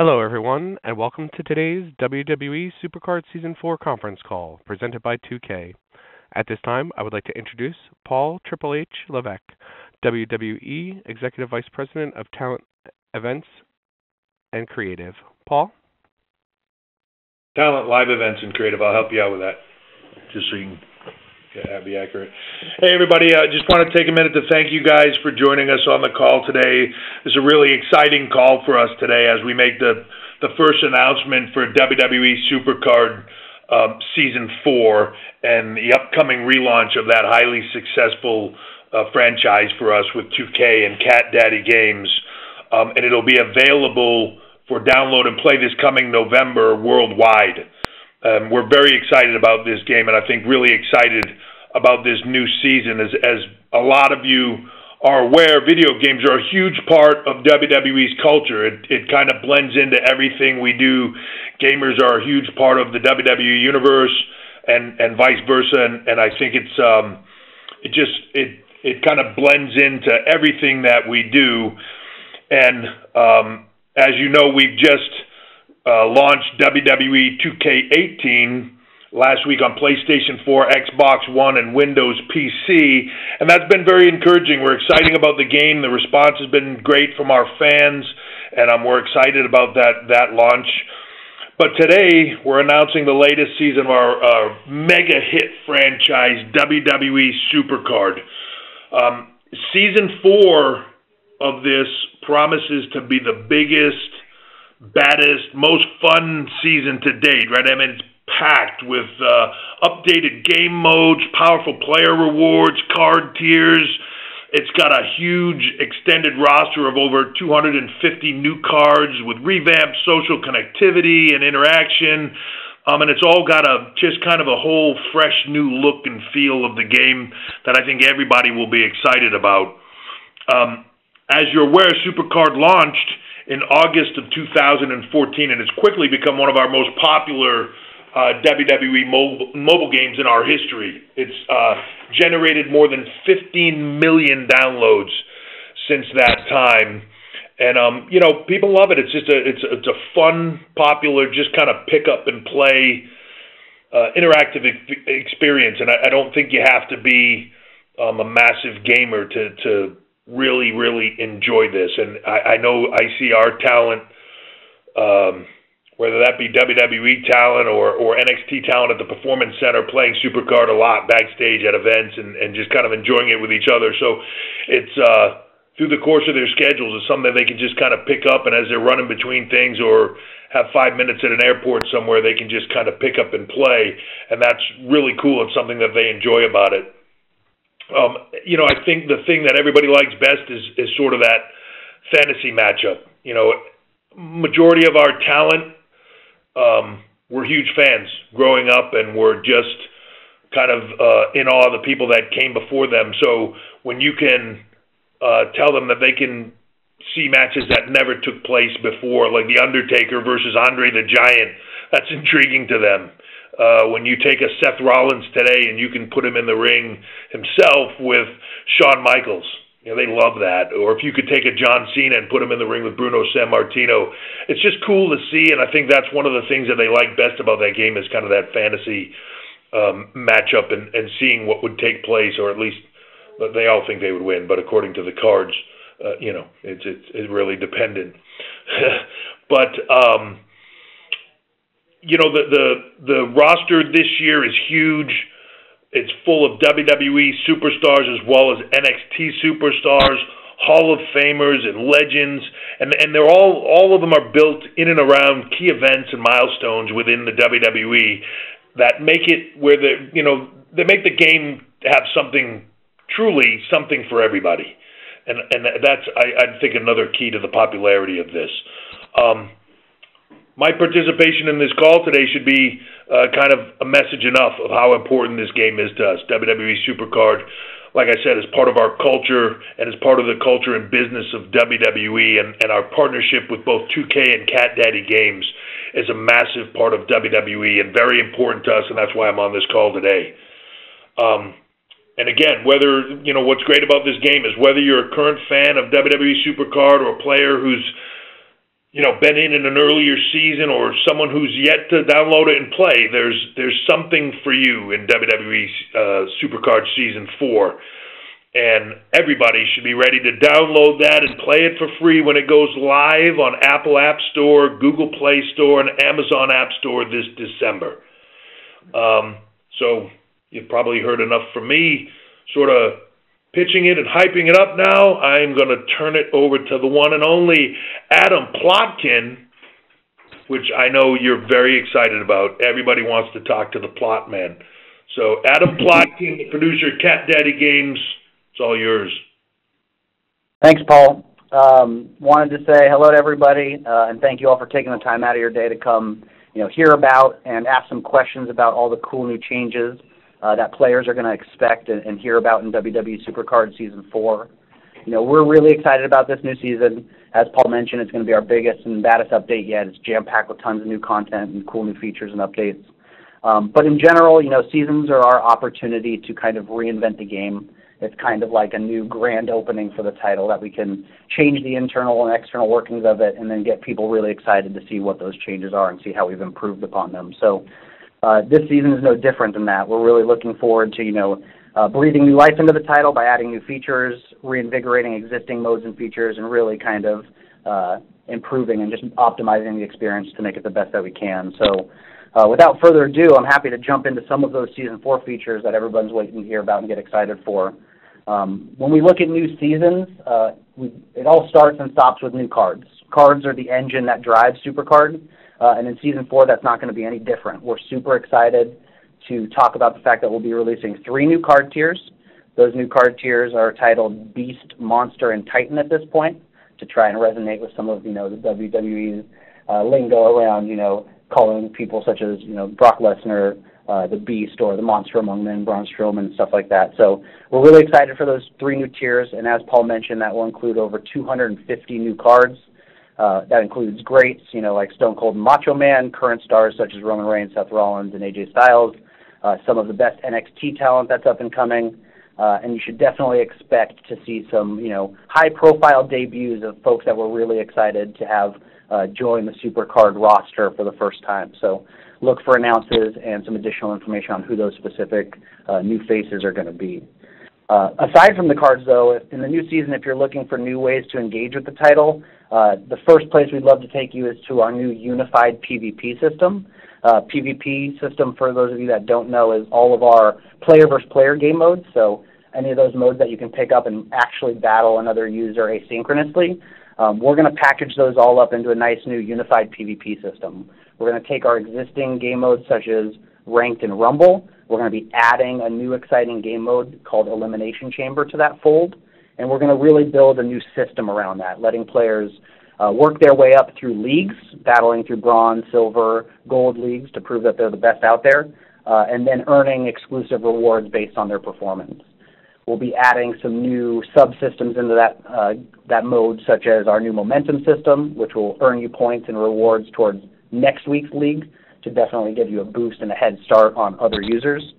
Hello, everyone, and welcome to today's WWE Supercard Season 4 conference call, presented by 2K. At this time, I would like to introduce Paul Triple H Levesque, WWE Executive Vice President of Talent, Events, and Creative. Paul? Talent, live events, and creative. I'll help you out with that, just so you can be accurate. Hey, everybody. I just want to take a minute to thank you guys for joining us on the call today. It's a really exciting call for us today as we make the first announcement for WWE Supercard Season 4 and the upcoming relaunch of that highly successful franchise for us with 2K and Cat Daddy Games. And it'll be available for download and play this coming November worldwide. We're very excited about this game, and I think really excited about this new season. As a lot of you are aware, video games are a huge part of WWE's culture. It kind of blends into everything we do. Gamers are a huge part of the WWE universe, and vice versa. And I think it kind of blends into everything that we do. And as you know, we've just launched WWE 2K18 last week on PlayStation 4, Xbox One, and Windows PC, and that's been very encouraging. We're excited about the game. The response has been great from our fans, and we're excited about that launch. But today, we're announcing the latest season of our mega hit franchise, WWE Supercard. Season 4 of this promises to be the biggest, baddest, most fun season to date, right? I mean, it's packed with updated game modes, powerful player rewards, card tiers. It's got a huge extended roster of over 250 new cards with revamped social connectivity and interaction. And it's all got just kind of a whole fresh new look and feel of the game that I think everybody will be excited about. As you're aware, Supercard launched in August of 2014, and it's quickly become one of our most popular WWE mobile games in our history. It's generated more than 15 million downloads since that time, and people love it. It's just it's a fun, popular, just kind of pick up and play interactive experience, and I don't think you have to be a massive gamer to really, really enjoy this. And I know I see our talent, whether that be WWE talent or NXT talent at the Performance Center, playing Supercard a lot backstage at events and just kind of enjoying it with each other. So it's through the course of their schedules, it's something that they can just kind of pick up, and as they're running between things or have 5 minutes at an airport somewhere, they can just kind of pick up and play. And that's really cool. It's something that they enjoy about it. I think the thing that everybody likes best is sort of that fantasy matchup. Majority of our talent, we're huge fans growing up, and we're just kind of in awe of the people that came before them. So when you can tell them that they can see matches that never took place before, like The Undertaker versus Andre the Giant, that's intriguing to them. When you take a Seth Rollins today and you can put him in the ring himself with Shawn Michaels, they love that. Or if you could take a John Cena and put him in the ring with Bruno Sammartino, it's just cool to see, and I think that's one of the things that they like best about that game is kind of that fantasy matchup and seeing what would take place, or at least they all think they would win, but according to the cards, it's really dependent. But the roster this year is huge. It's full of WWE superstars as well as NXT superstars, Hall of Famers and legends, and they're all of them are built in and around key events and milestones within the WWE that make it where they make the game have something for everybody. And that's I think another key to the popularity of this. My participation in this call today should be kind of a message enough of how important this game is to us. WWE Supercard, like I said, is part of our culture and is part of the culture and business of WWE, and our partnership with both 2K and Cat Daddy Games is a massive part of WWE and very important to us, and that's why I'm on this call today. And again, what's great about this game is whether you're a current fan of WWE Supercard or a player who's been in an earlier season or someone who's yet to download it and play, there's something for you in WWE Supercard Season 4. And everybody should be ready to download that and play it for free when it goes live on Apple App Store, Google Play Store, and Amazon App Store this December. So you've probably heard enough from me sort of pitching it and hyping it up now. I'm going to turn it over to the one and only Adam Plotkin, which I know you're very excited about. Everybody wants to talk to the Plot Man. So Adam Plotkin, the producer of Cat Daddy Games, it's all yours. Thanks, Paul. Wanted to say hello to everybody, and thank you all for taking the time out of your day to come, hear about and ask some questions about all the cool new changes that players are going to expect and hear about in WWE Supercard Season 4. We're really excited about this new season. As Paul mentioned, it's going to be our biggest and baddest update yet. It's jam-packed with tons of new content and cool new features and updates. But in general, seasons are our opportunity to kind of reinvent the game. It's kind of like a new grand opening for the title that we can change the internal and external workings of it and then get people really excited to see what those changes are and see how we've improved upon them. So this season is no different than that. We're really looking forward to, breathing new life into the title by adding new features, reinvigorating existing modes and features, and really kind of improving and just optimizing the experience to make it the best that we can. So without further ado, I'm happy to jump into some of those Season 4 features that everyone's waiting to hear about and get excited for. When we look at new seasons, it all starts and stops with new cards. Cards are the engine that drives Supercard, and in Season 4, that's not going to be any different. We're super excited to talk about the fact that we'll be releasing 3 new card tiers. Those new card tiers are titled Beast, Monster, and Titan at this point to try and resonate with some of, the WWE's lingo around, calling people such as, Brock Lesnar, the Beast, or the Monster Among Men, Braun Strowman, and stuff like that. So we're really excited for those 3 new tiers, and as Paul mentioned, that will include over 250 new cards. That includes greats, like Stone Cold and Macho Man, current stars such as Roman Reigns, Seth Rollins, and AJ Styles, some of the best NXT talent that's up and coming, and you should definitely expect to see some, high-profile debuts of folks that we're really excited to have join the Supercard roster for the first time. So look for announces and some additional information on who those specific new faces are going to be. Aside from the cards, though, in the new season, if you're looking for new ways to engage with the title, the first place we'd love to take you is to our new unified PvP system. PvP system, for those of you that don't know, is all of our player versus player game modes. So any of those modes that you can pick up and actually battle another user asynchronously. We're going to package those all up into a nice new unified PvP system. We're going to take our existing game modes such as Ranked and Rumble. We're going to be adding a new exciting game mode called Elimination Chamber to that fold. And we're going to really build a new system around that, letting players work their way up through leagues, battling through bronze, silver, gold leagues to prove that they're the best out there, and then earning exclusive rewards based on their performance. We'll be adding some new subsystems into that mode, such as our new momentum system, which will earn you points and rewards towards next week's league to definitely give you a boost and a head start on other users.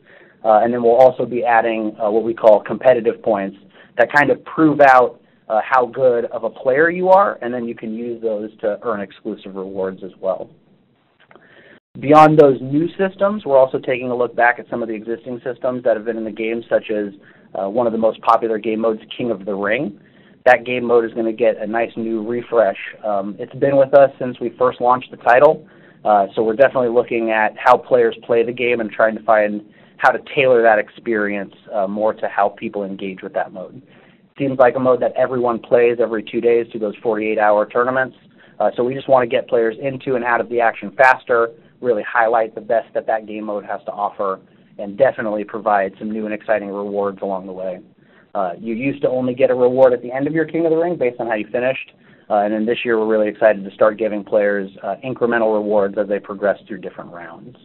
And then we'll also be adding what we call competitive points that kind of prove out how good of a player you are, and then you can use those to earn exclusive rewards as well. Beyond those new systems, we're also taking a look back at some of the existing systems that have been in the game, such as one of the most popular game modes, King of the Ring. That game mode is going to get a nice new refresh. It's been with us since we first launched the title, so we're definitely looking at how players play the game and trying to find how to tailor that experience more to how people engage with that mode. Seems like a mode that everyone plays every 2 days to those 48-hour tournaments, so we just want to get players into and out of the action faster, really highlight the best that that game mode has to offer, and definitely provide some new and exciting rewards along the way. You used to only get a reward at the end of your King of the Ring based on how you finished, and then this year we're really excited to start giving players incremental rewards as they progress through different rounds.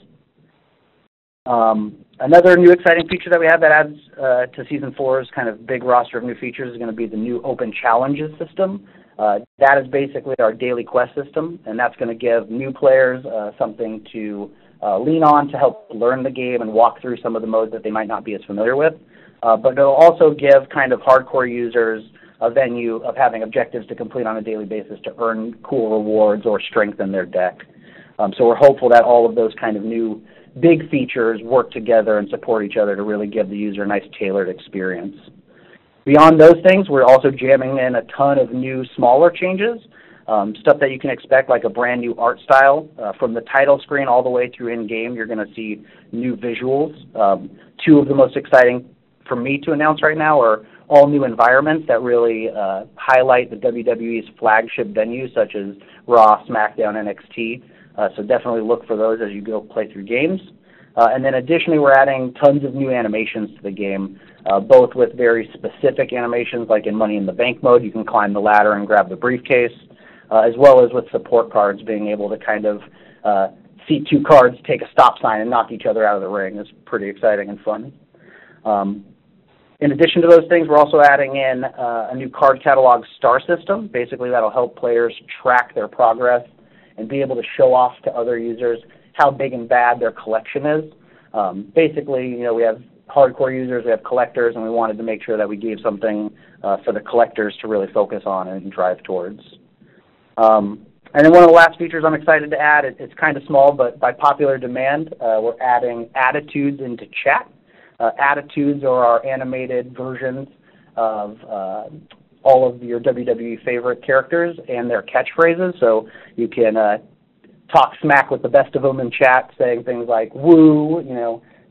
Another new exciting feature that we have that adds to Season 4's kind of big roster of new features is going to be the new Open Challenges system. That is basically our daily quest system, and that's going to give new players something to lean on to help learn the game and walk through some of the modes that they might not be as familiar with. But it'll also give kind of hardcore users a venue of having objectives to complete on a daily basis to earn cool rewards or strengthen their deck. So we're hopeful that all of those kind of new big features work together and support each other to really give the user a nice tailored experience. Beyond those things, we're also jamming in a ton of new smaller changes, stuff that you can expect, like a brand new art style. From the title screen all the way through in-game, you're going to see new visuals. Two of the most exciting for me to announce right now are all new environments that really highlight the WWE's flagship venues, such as Raw, SmackDown, NXT. So definitely look for those as you go play through games. And then additionally, we're adding tons of new animations to the game, both with very specific animations, like in Money in the Bank mode, you can climb the ladder and grab the briefcase, as well as with support cards, being able to kind of see two cards take a stop sign and knock each other out of the ring. It's pretty exciting and fun. In addition to those things, we're also adding in a new card catalog star system. Basically, that'll help players track their progress and be able to show off to other users how big and bad their collection is. Basically, we have hardcore users, we have collectors, and we wanted to make sure that we gave something for the collectors to really focus on and drive towards. And then one of the last features I'm excited to add, it's kind of small, but by popular demand, we're adding attitudes into chat. Attitudes are our animated versions of all of your WWE favorite characters and their catchphrases, so you can talk smack with the best of them in chat, saying things like "woo,"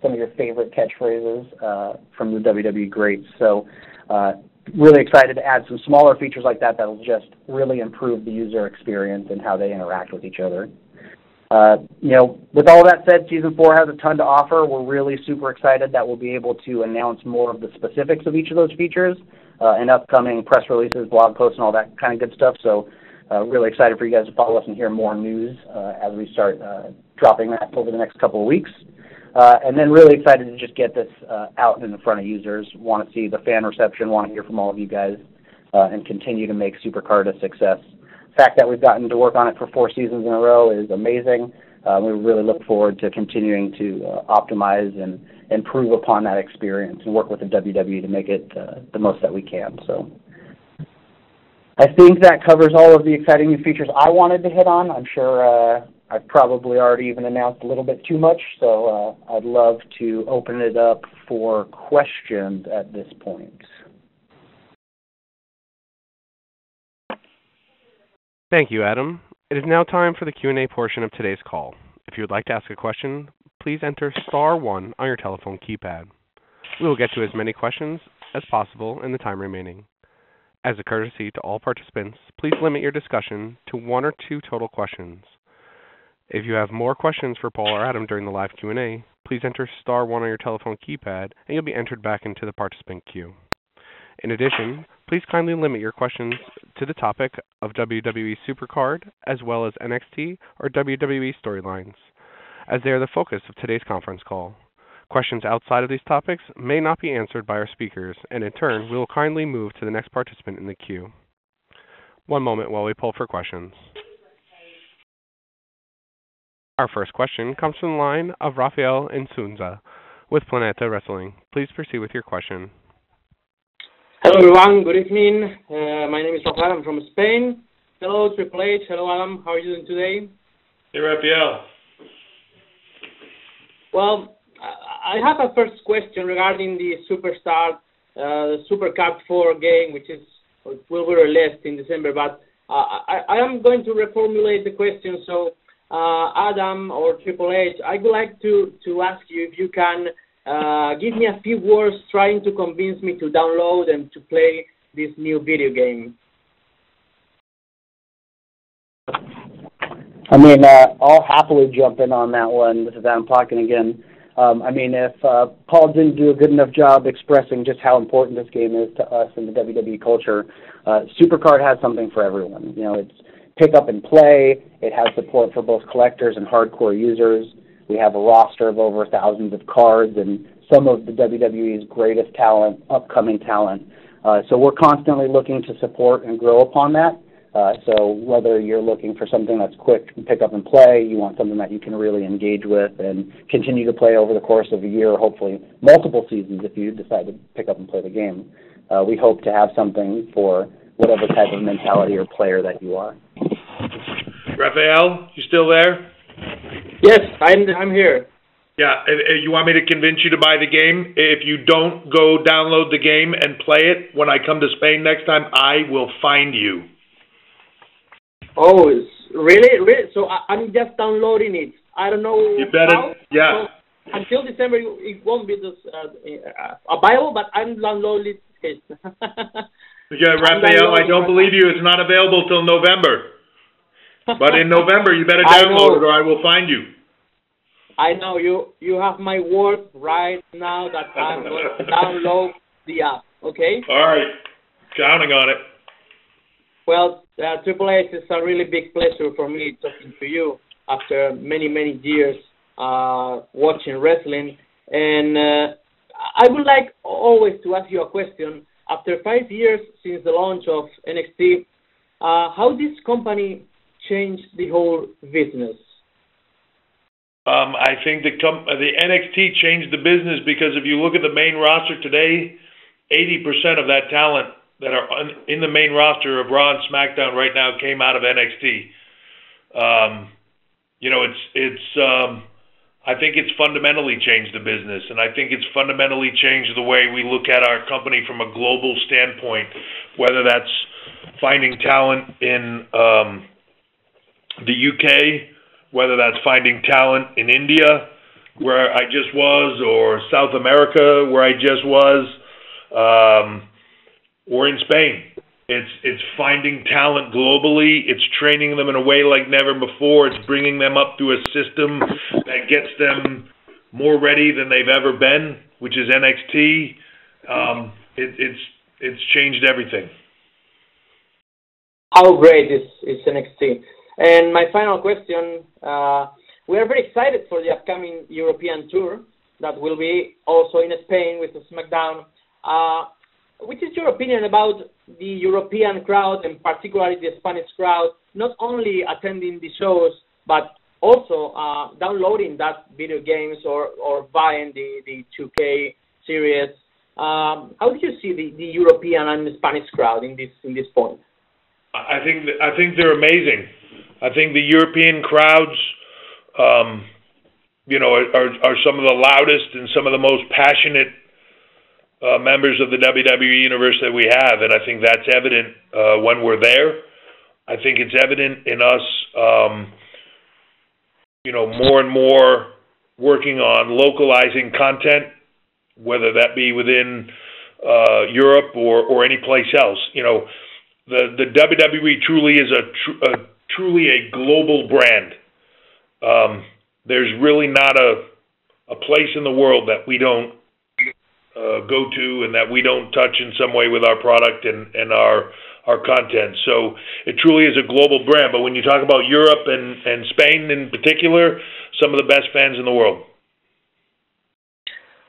some of your favorite catchphrases from the WWE greats. So really excited to add some smaller features like that that'll just really improve the user experience and how they interact with each other. With all that said, Season 4 has a ton to offer. We're really super excited that we'll be able to announce more of the specifics of each of those features in upcoming press releases, blog posts, and all that kind of good stuff. So really excited for you guys to follow us and hear more news as we start dropping that over the next couple of weeks. And then really excited to just get this out in front of users. Want to see the fan reception, want to hear from all of you guys, and continue to make Supercard a success. The fact that we've gotten to work on it for 4 seasons in a row is amazing. We really look forward to continuing to optimize and improve upon that experience and work with the WWE to make it the most that we can. So I think that covers all of the exciting new features I wanted to hit on. I'm sure I've probably already even announced a little bit too much, so I'd love to open it up for questions at this point. Thank you, Adam. It is now time for the Q&A portion of today's call. If you would like to ask a question, please enter *1 on your telephone keypad. We will get to as many questions as possible in the time remaining. As a courtesy to all participants, please limit your discussion to 1 or 2 total questions. If you have more questions for Paul or Adam during the live Q&A, please enter *1 on your telephone keypad and you'll be entered back into the participant queue. In addition, please kindly limit your questions to the topic of WWE Supercard as well as NXT or WWE storylines, as they are the focus of today's conference call. Questions outside of these topics may not be answered by our speakers, and in turn, we will kindly move to the next participant in the queue. One moment while we poll for questions. Our first question comes from the line of Rafael Insunza with Planeta Wrestling. Please proceed with your question. Hello everyone, good evening. My name is Rafael, I'm from Spain. Hello Triple H, hello Adam, how are you doing today? Hey, Rafael. Well, I have a first question regarding the the Supercard 4 game, which will be released in December, but I am going to reformulate the question. So Adam or Triple H, I would like to ask you if you can give me a few words trying to convince me to download and to play this new video game. I'll happily jump in on that one. This is Adam talking again. If Paul didn't do a good enough job expressing just how important this game is to us in the WWE culture, Supercard has something for everyone. It's pick up and play. It has support for both collectors and hardcore users. We have a roster of over thousands of cards and some of the WWE's greatest talent, upcoming talent. So we're constantly looking to support and grow upon that. So whether you're looking for something that's quick to pick up and play, you want something that you can really engage with and continue to play over the course of a year, hopefully multiple seasons if you decide to pick up and play the game. we hope to have something for whatever type of mentality or player that you are. Raphael, you still there? Yes, I'm here. Yeah, you want me to convince you to buy the game? If you don't go download the game and play it, when I come to Spain next time, I will find you. Oh, really? So I'm just downloading it. I don't know You better, how. yeah. So until December, it won't be available, but I'm downloading it. Yeah, Raphael, I don't believe you. It's not available till November. But in November, you better download it or I will find you. I know you have my word right now that I'm going to download the app, okay? All right. Counting on it. Well, Triple H, it's a really big pleasure for me talking to you after many, many years watching wrestling. And I would like always to ask you a question. After 5 years since the launch of NXT, how this company changed the whole business? I think the NXT changed the business because if you look at the main roster today, 80% of that talent that are in the main roster of Raw and SmackDown right now came out of NXT. I think it's fundamentally changed the business, and I think it's fundamentally changed the way we look at our company from a global standpoint, whether that's finding talent in the UK, whether that's finding talent in India, where I just was, or South America, where I just was, or in Spain. It's finding talent globally. It's training them in a way like never before. It's bringing them up through a system that gets them more ready than they've ever been, which is NXT. It's changed everything. How great is NXT? And my final question, we are very excited for the upcoming European tour that will be also in Spain with the SmackDown. Which is your opinion about the European crowd, and particularly the Spanish crowd, not only attending the shows, but also downloading that video games or buying the 2K series? How do you see the European and the Spanish crowd in this point? I think they're amazing. I think the European crowds, are some of the loudest and some of the most passionate members of the WWE universe that we have, and I think that's evident when we're there. I think it's evident in us, more and more working on localizing content, whether that be within Europe or any place else. The WWE truly is truly a global brand. There's really not a place in the world that we don't go to and that we don't touch in some way with our product and our content. So it truly is a global brand. But when you talk about Europe and Spain in particular, some of the best fans in the world.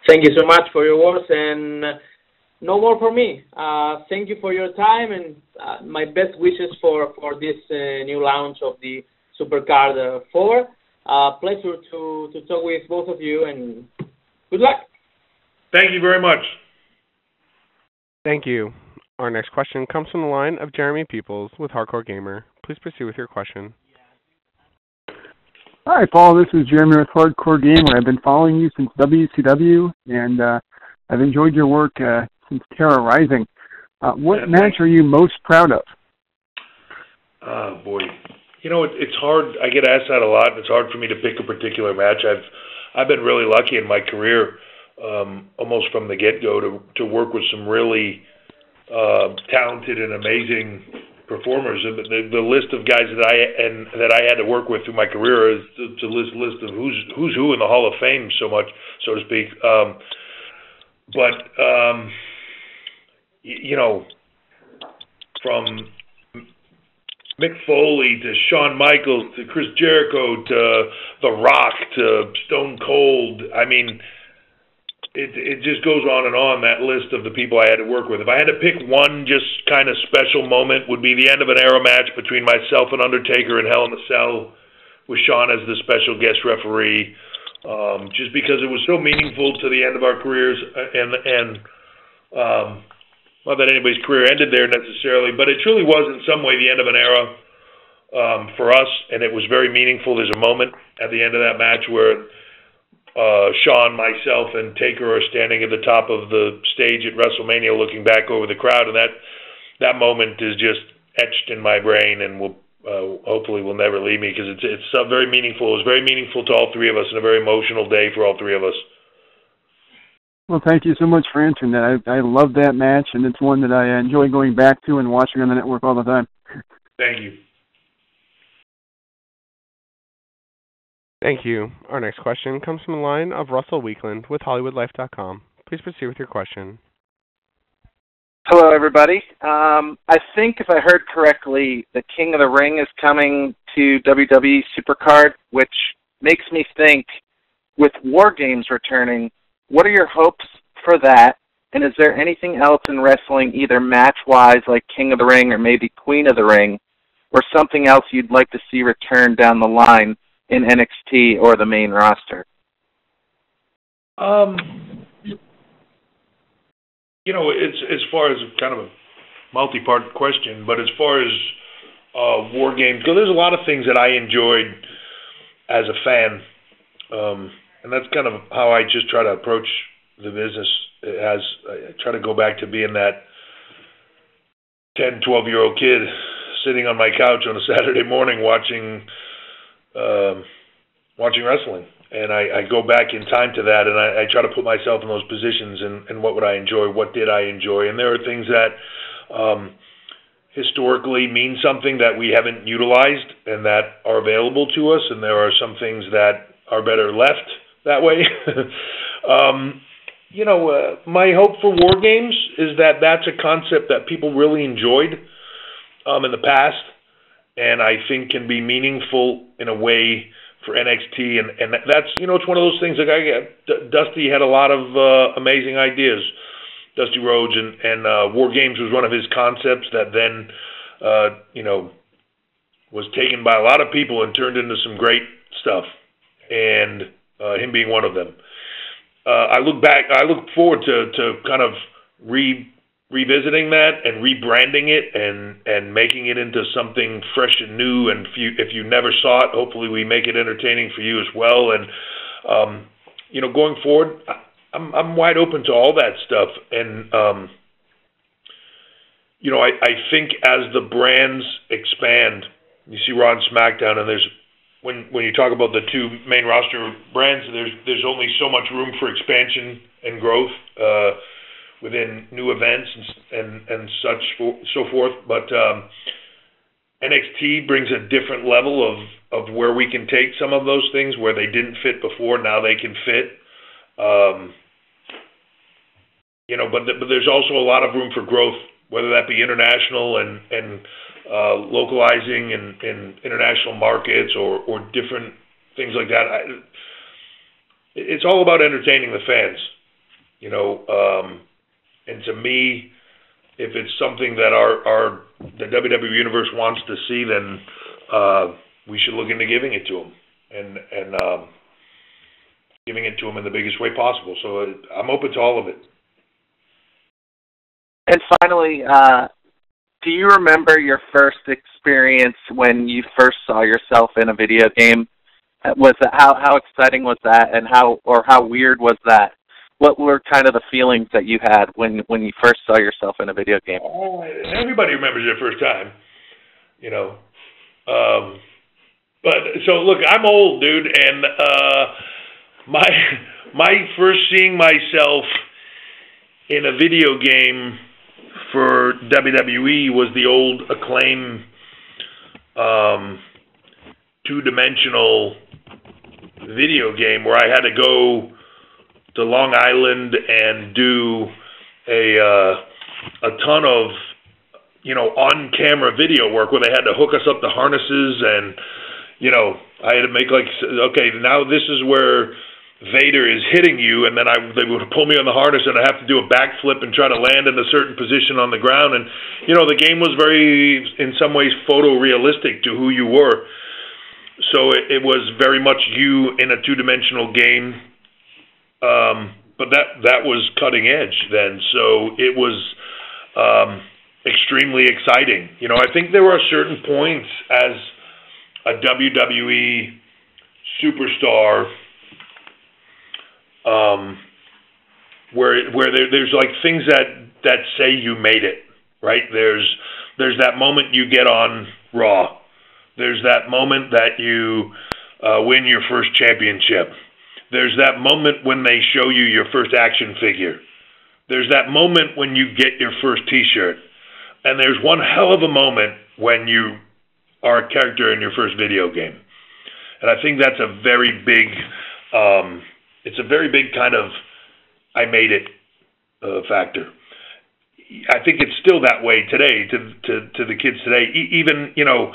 Thank you so much for your words, and no more for me. Thank you for your time, and my best wishes for this new launch of the Supercard 4. Pleasure to talk with both of you, and good luck. Thank you very much. Thank you. Our next question comes from the line of Jeremy Peoples with Hardcore Gamer. Please proceed with your question. Hi, Paul. This is Jeremy with Hardcore Gamer. I've been following you since WCW, and I've enjoyed your work since Terra Rising. What match are you most proud of? Oh, boy. It's hard. I get asked that a lot, and it's hard for me to pick a particular match. I've been really lucky in my career, almost from the get-go, to work with some really talented and amazing performers. And the list of guys that I had to work with through my career is to list of who's who in the Hall of Fame, so to speak. From Mick Foley to Shawn Michaels to Chris Jericho to The Rock to Stone Cold. I mean, it just goes on and on, that list of the people I had to work with. If I had to pick one just kind of special moment, would be the end of an era match between myself and Undertaker in Hell in a Cell, with Shawn as the special guest referee, just because it was so meaningful to the end of our careers, and not that anybody's career ended there necessarily, but it truly was in some way the end of an era for us, and it was very meaningful. There's a moment at the end of that match where Shawn, myself, and Taker are standing at the top of the stage at WrestleMania looking back over the crowd, and that moment is just etched in my brain and will hopefully will never leave me, because it's very meaningful. It was very meaningful to all three of us and a very emotional day for all three of us. Well, thank you so much for answering that. I love that match, and it's one that I enjoy going back to and watching on the network all the time. Thank you. Thank you. Our next question comes from the line of Russell Weekland with HollywoodLife.com. Please proceed with your question. Hello, everybody. I think if I heard correctly, the King of the Ring is coming to WWE Supercard, which makes me think, with War Games returning, what are your hopes for that? And is there anything else in wrestling, either match-wise, like King of the Ring or maybe Queen of the Ring, or something else you'd like to see return down the line in NXT or the main roster? It's as far as kind of a multi-part question, but as far as War Games go, there's a lot of things that I enjoyed as a fan, and that's kind of how I just try to approach the business. As I try to go back to being that 10, 12-year-old kid sitting on my couch on a Saturday morning watching wrestling. And I go back in time to that, and I try to put myself in those positions and what would I enjoy, what did I enjoy. And there are things that historically mean something that we haven't utilized and that are available to us, and there are some things that are better left that way. My hope for War Games is that that's a concept that people really enjoyed in the past, and I think can be meaningful in a way for NXT, and that's, it's one of those things. Like Dusty had a lot of amazing ideas, Dusty Rhodes, and War Games was one of his concepts that then, was taken by a lot of people and turned into some great stuff, and him being one of them. I look forward to kind of revisiting that and rebranding it and making it into something fresh and new. And if you never saw it, hopefully we make it entertaining for you as well. And going forward, I'm wide open to all that stuff. And I think as the brands expand, you see Raw and SmackDown, and there's when you talk about the two main roster brands, there's only so much room for expansion and growth within new events and so forth. But NXT brings a different level of where we can take some of those things where they didn't fit before. Now they can fit. But there's also a lot of room for growth, whether that be international and localizing in international markets or different things like that. It's all about entertaining the fans, and to me, if it's something that the WWE Universe wants to see, then we should look into giving it to them and giving it to them in the biggest way possible. So I'm open to all of it. And finally, do you remember your first experience when you first saw yourself in a video game? How exciting was that, and how weird was that? What were kind of the feelings that you had when you first saw yourself in a video game? Everybody remembers their first time, But so look, I'm old, dude, and my first seeing myself in a video game for WWE was the old Acclaim two-dimensional video game where I had to go to Long Island and do a ton of on-camera video work where they had to hook us up to harnesses, and I had to make okay, now this is where Vader is hitting you, and then they would pull me on the harness and I have to do a backflip and try to land in a certain position on the ground. And the game was very, in some ways, photorealistic to who you were. So it was very much you in a two-dimensional game. But that was cutting edge then. So it was extremely exciting. You know, I think there are certain points as a WWE superstar where there's like things that say you made it, right? There's that moment you get on Raw. There's that moment that you win your first championship. There's that moment when they show you your first action figure. There's that moment when you get your first T-shirt. And there's one hell of a moment when you are a character in your first video game. And I think that's a very big, it's a very big kind of I made it factor. I think it's still that way today to the kids today. Even, you know,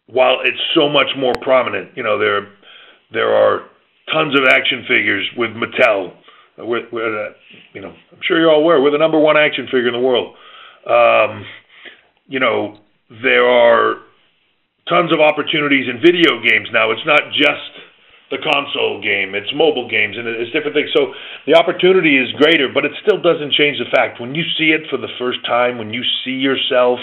while it's so much more prominent, you know, there are tons of action figures with Mattel. You know, I'm sure you're all aware, we're the number one action figure in the world. You know, there are tons of opportunities in video games now. It's not just the console game, it's mobile games, and it's different things. So the opportunity is greater, but it still doesn't change the fact when you see it for the first time, when you see yourself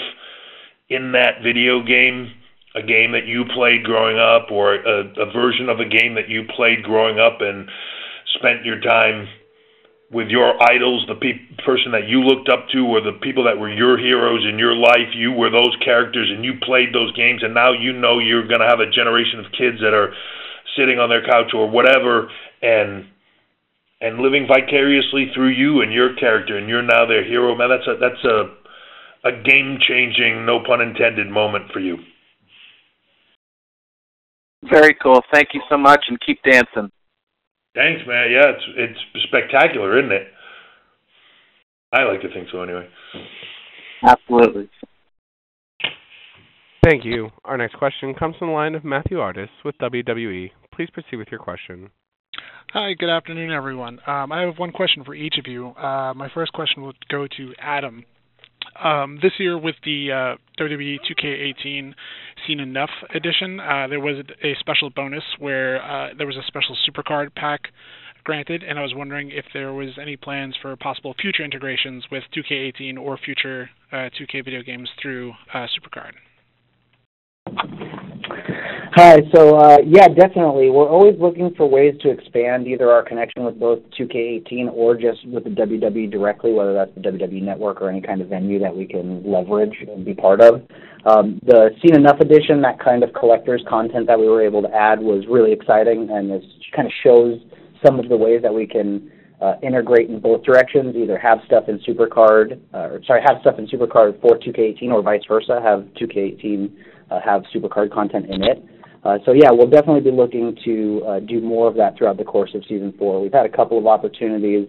in that video game, a game that you played growing up, or a version of a game that you played growing up and spent your time with your idols, the person that you looked up to, or the people that were your heroes in your life. You were those characters and you played those games, and now you know you're going to have a generation of kids that are sitting on their couch or whatever and living vicariously through you and your character, and you're now their hero. Man, that's a game-changing, no pun intended, moment for you. Very cool. Thank you so much, and keep dancing. Thanks, man. Yeah, it's spectacular, isn't it? I like to think so, anyway. Absolutely. Thank you. Our next question comes from the line of Matthew Artis with WWE. Please proceed with your question. Hi, good afternoon, everyone. I have one question for each of you. My first question would go to Adam. This year with the WWE 2K18 Seen Enough edition, there was a special bonus where there was a special Supercard pack granted, and I was wondering if there was any plans for possible future integrations with 2K18 or future 2K video games through Supercard. Hi, so yeah, definitely. We're always looking for ways to expand either our connection with both 2K18 or just with the WWE directly, whether that's the WWE Network or any kind of venue that we can leverage and be part of. The Seen Enough edition, that kind of collector's content that we were able to add was really exciting, and it kind of shows some of the ways that we can integrate in both directions, either have stuff in Supercard, have stuff in Supercard for 2K18 or vice versa, have 2K18 have Supercard content in it. So yeah, we'll definitely be looking to do more of that throughout the course of Season 4. We've had a couple of opportunities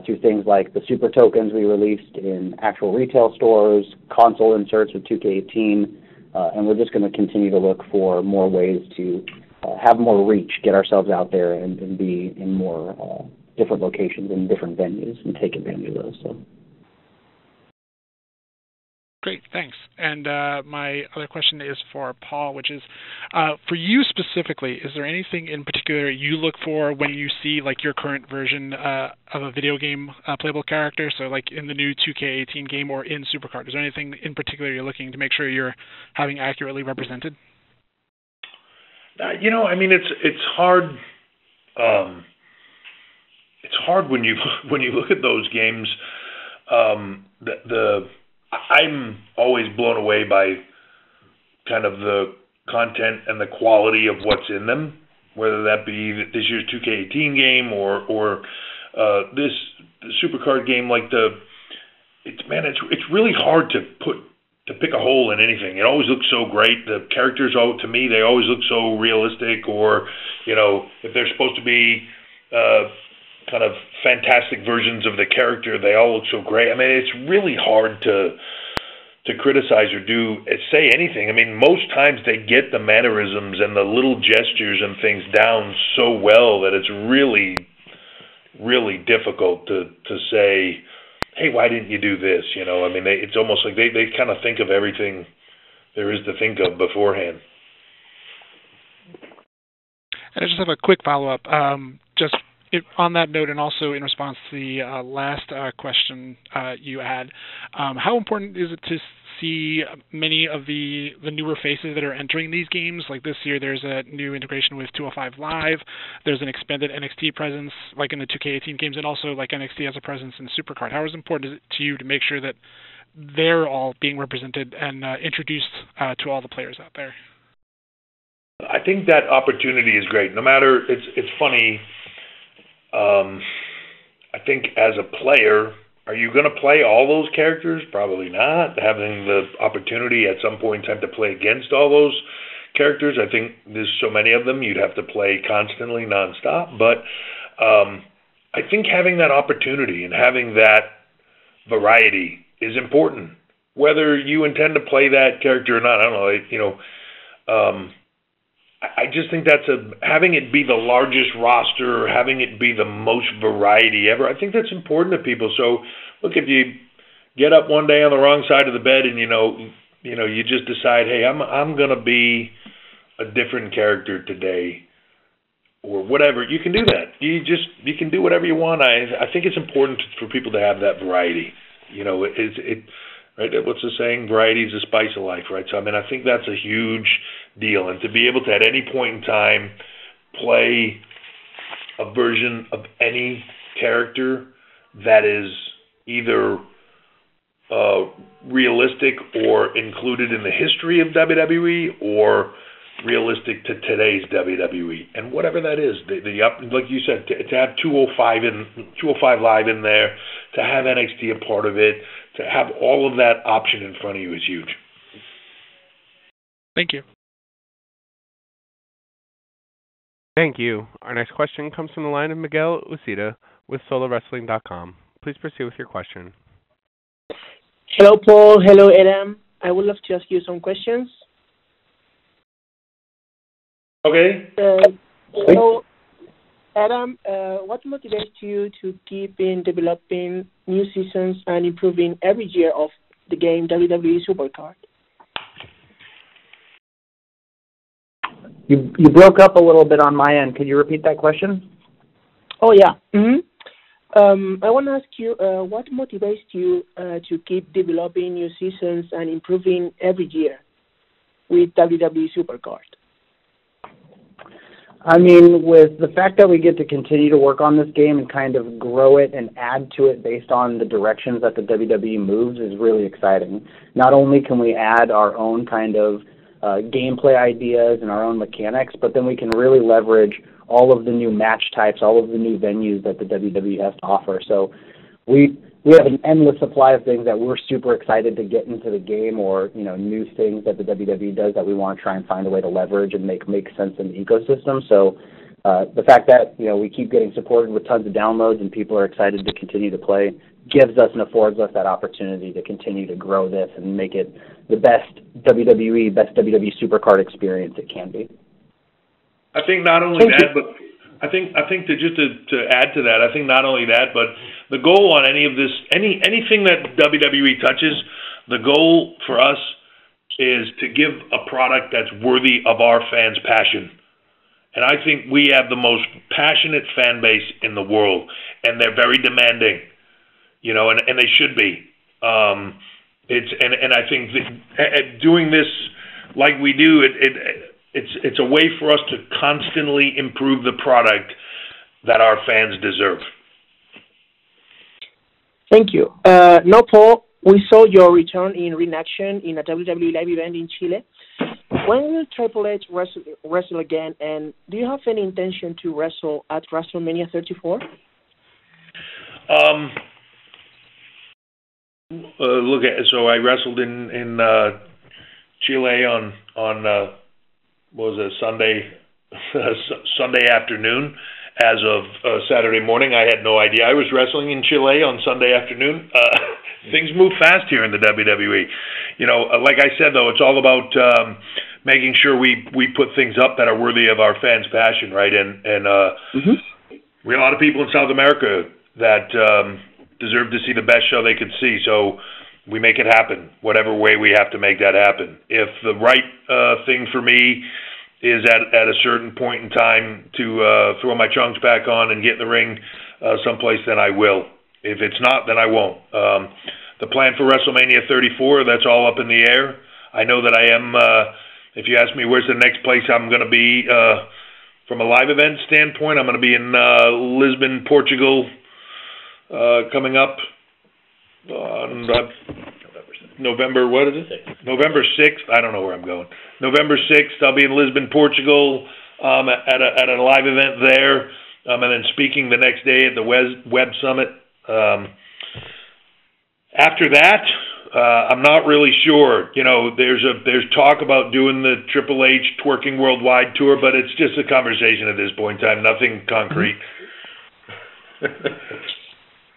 through things like the Super Tokens we released in actual retail stores, console inserts with 2K18, and we're just going to continue to look for more ways to have more reach, get ourselves out there, and be in more different locations and different venues and take advantage of those. So. Great, thanks. And my other question is for Paul, which is, for you specifically, is there anything in particular you look for when you see like your current version of a video game playable character? So like in the new 2K18 game or in Supercard, is there anything in particular you're looking to make sure you're having accurately represented? You know, I mean, it's hard. It's hard when you look at those games. I'm always blown away by kind of the content and the quality of what's in them, whether that be this year's 2K18 game or this Supercard game. Like it's really hard to pick a hole in anything. It always looks so great. The characters, to me, they always look so realistic. Or, you know, if they're supposed to be kind of fantastic versions of the character, they all look so great. I mean, it's really hard to criticize or say anything. I mean, most times they get the mannerisms and the little gestures and things down so well that it's really, really difficult to say, hey, why didn't you do this? You know, I mean, it's almost like they kind of think of everything there is to think of beforehand. And I just have a quick follow-up. Just on that note, and also in response to the last question you had, how important is it to see many of the newer faces that are entering these games? Like this year, there's a new integration with 205 Live. There's an expanded NXT presence, like in the 2K18 games, and also like NXT has a presence in Supercard. How important is it to you to make sure that they're all being represented and introduced to all the players out there? I think that opportunity is great. No matter, it's funny. I think as a player, are you going to play all those characters? Probably not. Having the opportunity at some point in time to play against all those characters, I think there's so many of them, you'd have to play constantly, nonstop. But I think having that opportunity and having that variety is important. Whether you intend to play that character or not, I don't know. I just think having it be the largest roster, having it be the most variety ever, I think that's important to people. So, look, if you get up one day on the wrong side of the bed and you just decide, hey, I'm gonna be a different character today, or whatever, you can do that. You can do whatever you want. I think it's important for people to have that variety. Right? What's the saying? Variety is the spice of life, right? So, I think that's a huge deal. And to be able to, at any point in time, play a version of any character that is either realistic or included in the history of WWE or realistic to today's WWE. And whatever that is, like you said, to have 205 Live in there, to have NXT a part of it, to have all of that option in front of you is huge. Thank you. Thank you. Our next question comes from the line of Miguel Uceda with SoloWrestling.com. Please proceed with your question. Hello, Paul. Hello, Adam. I would love to ask you some questions. Okay. So, Adam, what motivates you to keep developing new seasons and improving every year of the game WWE Supercard? You broke up a little bit on my end. Could you repeat that question? Oh, yeah. I want to ask you, what motivates you to keep developing new seasons and improving every year with WWE Supercard? With the fact that we get to continue to work on this game and kind of grow it and add to it based on the directions that the WWE moves is really exciting. Not only can we add our own kind of gameplay ideas and our own mechanics, but then we can really leverage all of the new match types, all of the new venues that the WWE has to offer. So we have an endless supply of things that we're super excited to get into the game, or new things that the WWE does that we want to try and find a way to leverage and make sense in the ecosystem. So the fact that we keep getting supported with tons of downloads and people are excited to continue to play gives us and affords us that opportunity to continue to grow this and make it the best WWE Supercard experience it can be. I think not only that, but I think to add to that, I think not only that, but the goal on any of this, anything that WWE touches, the goal for us is to give a product that's worthy of our fans' passion. And I think we have the most passionate fan base in the world, and they're very demanding, and they should be. And I think that doing this like we do, it's a way for us to constantly improve the product that our fans deserve. Thank you. Now, Paul, we saw your return in ring action in a WWE live event in Chile. When will Triple H wrestle again, and do you have any intention to wrestle at WrestleMania 34? So I wrestled in Chile on what was it, Sunday afternoon. As of Saturday morning, I had no idea I was wrestling in Chile on Sunday afternoon. Things move fast here in the WWE. Like I said, though, it's all about making sure we put things up that are worthy of our fans' passion, right? And we have a lot of people in South America that deserve to see the best show they could see. So we make it happen, whatever way we have to make that happen. If the right thing for me is at a certain point in time to throw my trunks back on and get in the ring someplace, then I will. If it's not, then I won't. The plan for WrestleMania 34, that's all up in the air. I know that I am, if you ask me where's the next place I'm going to be from a live event standpoint, I'm going to be in Lisbon, Portugal, coming up on November, what is it? November 6th. I don't know where I'm going. November 6th, I'll be in Lisbon, Portugal, at a live event there, and then speaking the next day at the Web Summit. After that, I'm not really sure. You know, there's talk about doing the Triple H Twerking Worldwide tour, but it's just a conversation at this point in time, nothing concrete.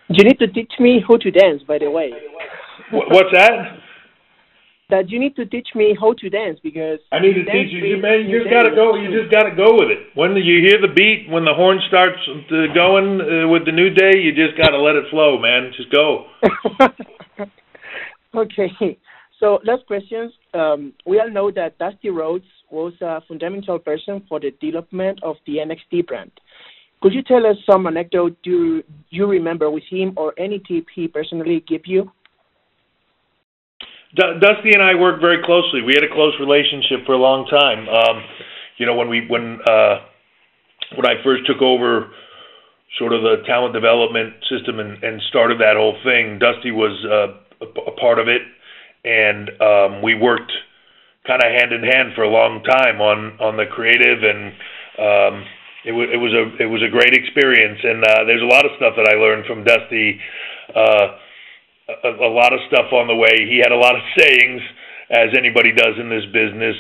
You need to teach me how to dance, by the way. What's that? That you need to teach me how to dance, because I need to teach you, man. You just gotta go. You just gotta go with it. When you hear the beat, when the horn starts going with the New Day, you just gotta let it flow, man. Just go. Okay. So last questions. We all know that Dusty Rhodes was a fundamental person for the development of the NXT brand. Could you tell us some anecdote do you remember with him, or any tip he personally gave you? Dusty and I worked very closely. We had a close relationship for a long time. You know, when I first took over sort of the talent development system and started that whole thing, Dusty was a part of it, and we worked kind of hand in hand for a long time on the creative, and it was a great experience. And there's a lot of stuff that I learned from Dusty. A lot of stuff on the way. He had a lot of sayings, as anybody does in this business.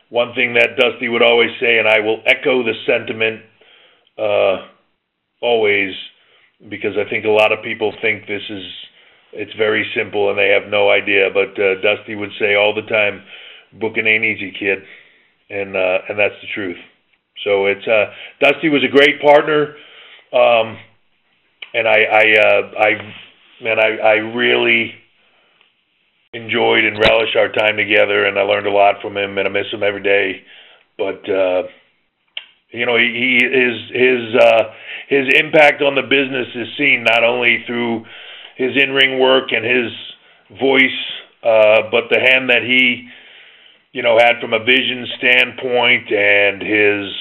One thing that Dusty would always say, and I will echo the sentiment always, because I think a lot of people think it's very simple and they have no idea, but Dusty would say all the time, booking ain't easy, kid, and that's the truth. So it's Dusty was a great partner, and I really enjoyed and relished our time together, and I learned a lot from him, and I miss him every day. But you know, his impact on the business is seen not only through his in-ring work and his voice, but the hand that he, you know, had from a vision standpoint, and his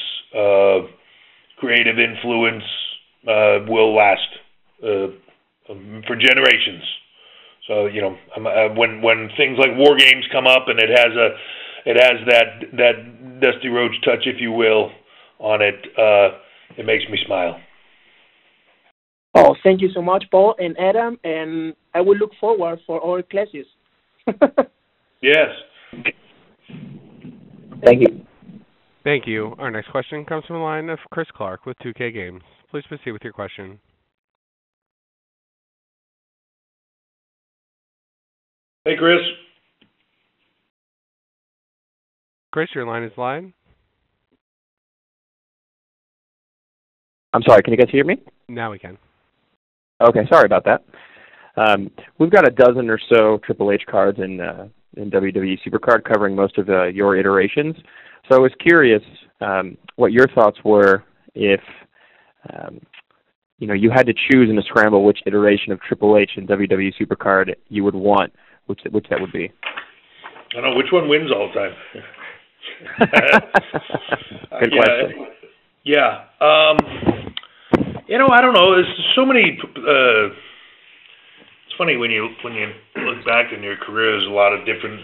creative influence will last for generations. So, you know, when things like War Games come up and it has that Dusty Rhodes touch, if you will, on it, it makes me smile. Oh, thank you so much, Paul and Adam, and I will look forward for all classes. Yes. Thank you. Thank you. Our next question comes from the line of Chris Clark with 2K Games. Please proceed with your question. Hey, Chris. Chris, your line is live. I'm sorry, can you guys hear me? Now we can. Okay, sorry about that. We've got a dozen or so Triple H cards in WWE Supercard covering most of your iterations. So I was curious what your thoughts were if you know, you had to choose in a scramble which iteration of Triple H in WWE Supercard you would want, which that would be. I don't know which one wins all the time. Good question. Yeah. You know, I don't know. There's so many. It's funny when you look back in your career. There's a lot of different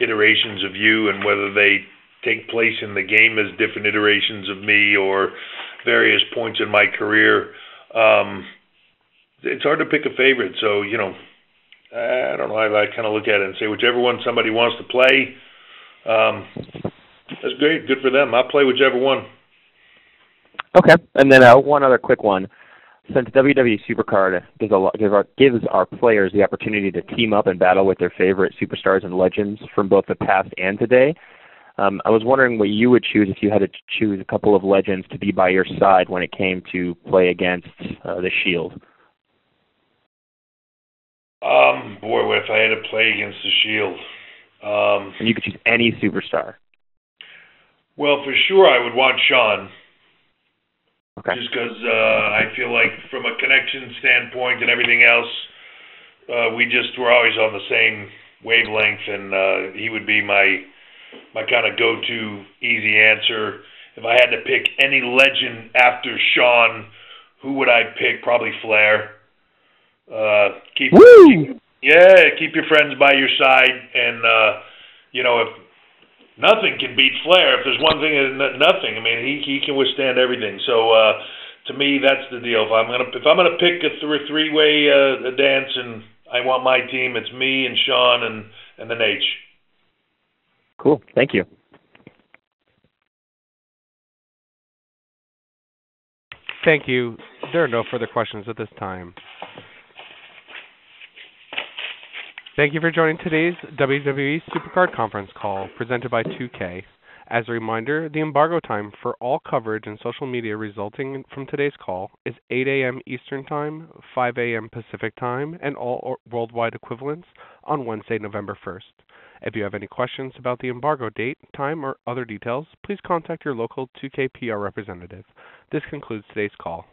iterations of you, and whether they take place in the game as different iterations of me or various points in my career. It's hard to pick a favorite. So, you know, I don't know. I kind of look at it and say whichever one somebody wants to play, that's great. Good for them. I'll play whichever one. Okay, and then one other quick one. Since WWE Supercard gives our players the opportunity to team up and battle with their favorite superstars and legends from both the past and today, I was wondering what you would choose if you had to choose a couple of legends to be by your side when it came to play against the Shield. Boy, what if I had to play against the Shield? And you could choose any superstar. Well, for sure, I would want Sean. Okay. Just because I feel like from a connection standpoint and everything else, we're always on the same wavelength, and he would be my kind of go-to easy answer. If I had to pick any legend after Sean, who would I pick? Probably Flair. Keep your friends by your side, and if nothing can beat Flair. If there's one thing, nothing. I mean, he can withstand everything. So to me, that's the deal. If I'm gonna pick a three-way dance, and I want my team, it's me and Sean and then H. Cool. Thank you. Thank you. There are no further questions at this time. Thank you for joining today's WWE Supercard conference call presented by 2K. As a reminder, the embargo time for all coverage and social media resulting from today's call is 8 a.m. Eastern Time, 5 a.m. Pacific Time, and all worldwide equivalents on Wednesday, November 1st. If you have any questions about the embargo date, time, or other details, please contact your local 2K PR representative. This concludes today's call.